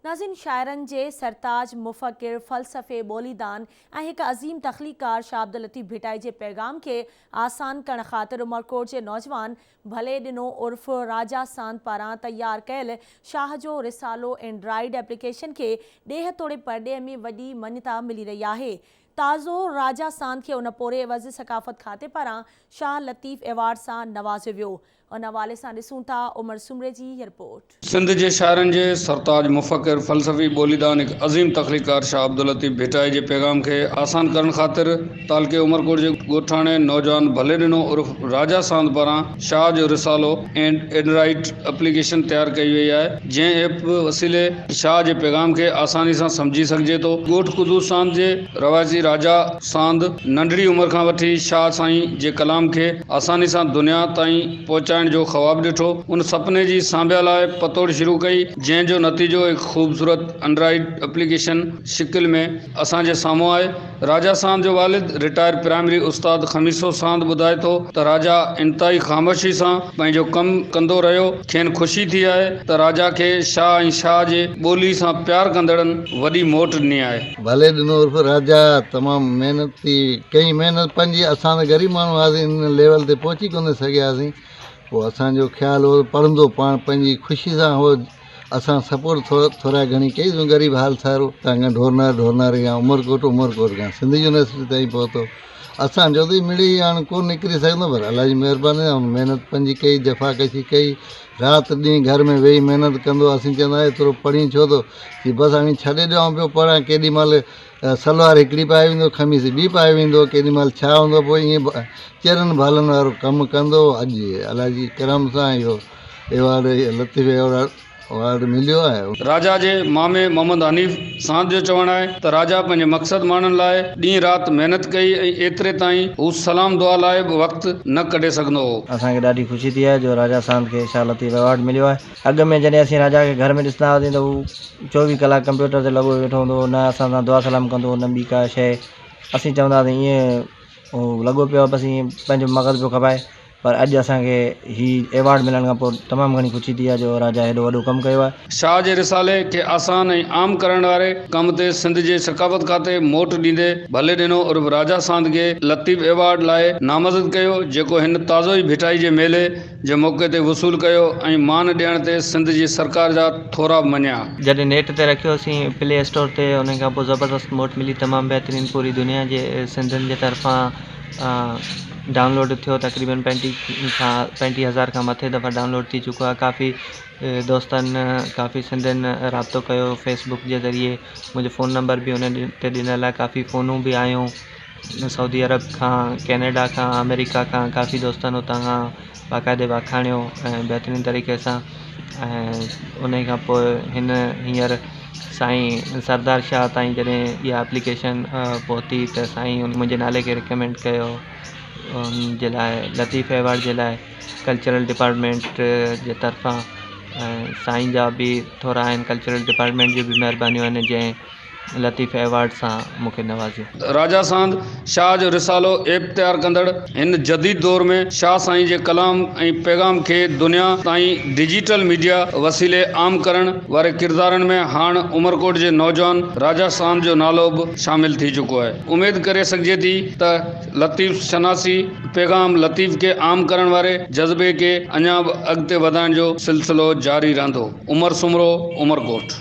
नाज़िन शायरनि जे सरताज मुफ़क्किर फ़लसफ़े ॿोलीदान ऐं हिकु अज़ीम तख़लीक़ार शाह अब्दुल लतीफ़ भिटाई जे पैगाम खे आसान करण ख़ातिर उमरकोट जे नौजवान भले ॾिनो उर्फ़ राजा सांद पारां तयारु कयल शाह जो रिसालो एंड्रॉइड एप्लीकेशन खे ॾेह तोड़े परॾे में वॾी मञता मिली रही आहे। ताज़ो राजा सांद खे उन पोरे एवज़ सक़ाफ़त खाते पारां शाह लतीफ़ एवार्ड सां नवाज़ियो वियो। उन हवाले सां ॾिसूं था उमर सुमरे जी हीअ रिपोर्ट। सिंध जे शाइरनि जे सरताज मुफ़क्किर फ़लसफ़ी ॿोलीदान हिकु अज़ीम तख़लीक़ार शाह अब्दुल लतीफ़ भिटाई जे पैगाम खे आसान करण ख़ातिर तालके उमरकोट जे ॻोठाणे नौजवान भले ॾिनो उर्फ़ राजा सांद पारां शाह जो रिसालो एंड्रॉइड एप्लीकेशन तयारु कई वई आहे, जंहिं ऐप वसीले शाह जे पैगाम खे आसानी सां सम्झी सघिजे थो। ॻोठ कुदूस सांद जे रवायती राजा सांद नंढड़ी उमिरि खां वठी शाह साईं जे कलाम खे आसानी सां दुनिया ताईं पहुचाइण जो ख़्वाबु ॾिठो। उन सपने जी सांभिया लाइ पतोड़ शुरू कई, जंहिंजो नतीजो हिकु ख़ूबसूरत एंड्रॉइड एप्लीकेशन शिकिल में असांजे साम्हूं आहे। राजा सांद जो वालिद रिटायर प्राइमरी उस्ताद खमीसो सांद ॿुधाए थो त राजा इंतहाई ख़ामोशी सां पंहिंजो कमु कंदो रहियो। खेनि ख़ुशी थी आहे त राजा खे शाह ऐं शाह जे ॿोली सां प्यार कंदड़नि वॾी मोट ॾिनी आहे। भले ॾिनो उर्फ़ राजा तमामु महिनती कई महिनत पंहिंजी, असां त ग़रीब माण्हू हुआसीं, इन लेवल ते पहुची कोन सघियासीं। पोइ असांजो ख़्यालु हो पढ़ंदो पाण पंहिंजी ख़ुशी सां हो असां सपोर्ट थोरा घणी कईसीं। ग़रीब हाल सारो तव्हां ढोरनार खां उमरकोट खां सिंध यूनिवर्सिटी ताईं पहुतो। असां जो त मिड़ी हाणे कोन निकिरी सघंदो, पर अलाह जी महिरबानी महिनत पंहिंजी कई, जफ़ाकशी कई, राति ॾींहुं घर में वेही महिनत कंदो। असीं चवंदा एतिरो पढ़ी छो थो की बसि हाणे छॾे ॾियां पियो पढ़ां। केॾी महिल सलवार हिकिड़ी पाए वेंदो, खमीस ॿी पाए वेंदो, केॾी महिल छा हूंदो, पोइ ईअं चरनि भालनि वारो कमु कंदो। अॼु अलाह जी करम सां इहो एवार्ड लतीफ़ अवार्ड मिलियो आहे। राजा जे मामे मोहम्मद हनीफ़ सांद जो चवणु आहे त राजा पंहिंजे मक़सदु माण्हुनि लाइ ॾींहुं राति महिनत कई ऐं एतिरे ताईं हू सलाम दुआ लाइ बि वक़्तु न कढे सघंदो हो। असांखे ॾाढी ख़ुशी थी आहे जो राजा सांद खे शाह लतीफ़ अवार्ड मिलियो आहे। अॻु में जॾहिं असीं राजा खे घर में ॾिसंदा हुआसीं त हू 24 कलाक कंप्यूटर ते लॻो वेठो हूंदो, न असां सां दुआ सलाम कंदो, न ॿी का शइ। असीं चवंदा हुआसीं ईअं हू लॻो पियो आहे, बसि ईअं पंहिंजो मग़ज़ पियो खपाए। पर अॼु असांखे हीउ एवार्ड मिलण खां पोइ तमामु घणी ख़ुशी थी आहे जो राजा हेॾो वॾो कमु कयो आहे। शाह जे रिसाले खे आसान ऐं आम करण वारे कम ते सिंध जे सक़ाफ़त खाते मोट ॾींदे भले ॾिनो उर्फ़ राजा सांद खे लतीफ़ एवार्ड लाइ नामज़द कयो, जेको हिन ताज़ो ई भिटाई जे मेले जे मौक़े ते वसूल कयो ऐं मान ॾियण ते सिंध जी सरकार जा थोरा मञिया। जॾहिं नेट ते रखियोसीं प्ले स्टोर ते, उन खां पोइ ज़बरदस्त मोट मिली, तमामु बहितरीनु, पूरी दुनिया जे सिंधियुनि जे तरफ़ां डाउनलोड थियो। तक़रीबन 35,000 खां मथे दफ़ा डाउनलोड थी चुको आहे। काफ़ी दोस्तनि, काफ़ी सिंधियुनि राब्तो कयो फेसबुक जे ज़रिए। मुंहिंजो फ़ोन नंबर बि उन ते ॾिनल आहे। काफ़ी फ़ोनूं बि आयूं सऊदी अरब खां, कैनेडा खां, अमेरिका खां। काफ़ी दोस्तनि हुतां खां बाक़ाइदे वाखाणियो ऐं बहितरीनु तरीक़े सां। ऐं उन खां पोइ हींअर साईं सरदार शाह ताईं जॾहिं इहा एप्लीकेशन पहुती त साईं मुंहिंजे नाले खे रिकमेंड कयो जे लाइ लतीफ़ एवार्ड जे लाइ कल्चरल डिपार्टमेंट जे तरफ़ां। ऐं साईं जा बि थोरा आहिनि, कल्चरल डिपार्टमेंट जी बि महिरबानियूं आहिनि जंहिं लतीफ़ एवार्ड सां मूंखे नवाज़ियो। राजा सांद शाह जो रिसालो ऐप तयारु कंदड़ हिन जदीद दौर में शाह साईं जे कलाम ऐं पैगाम खे दुनिया ताईं डिजिटल मीडिया वसीले आम करण वारे किरदारनि में हाणे उमरकोट जे नौजवान राजा सांद जो नालो बि शामिल थी चुको आहे। उमेद करे सघिजे थी त लतीफ़ शनासी पैगाम लतीफ़ खे आम करण वारे जज़्बे खे अञा बि अॻिते वधाइण जो सिलसिलो जारी रहंदो। उमर सुमरो, उमरकोट।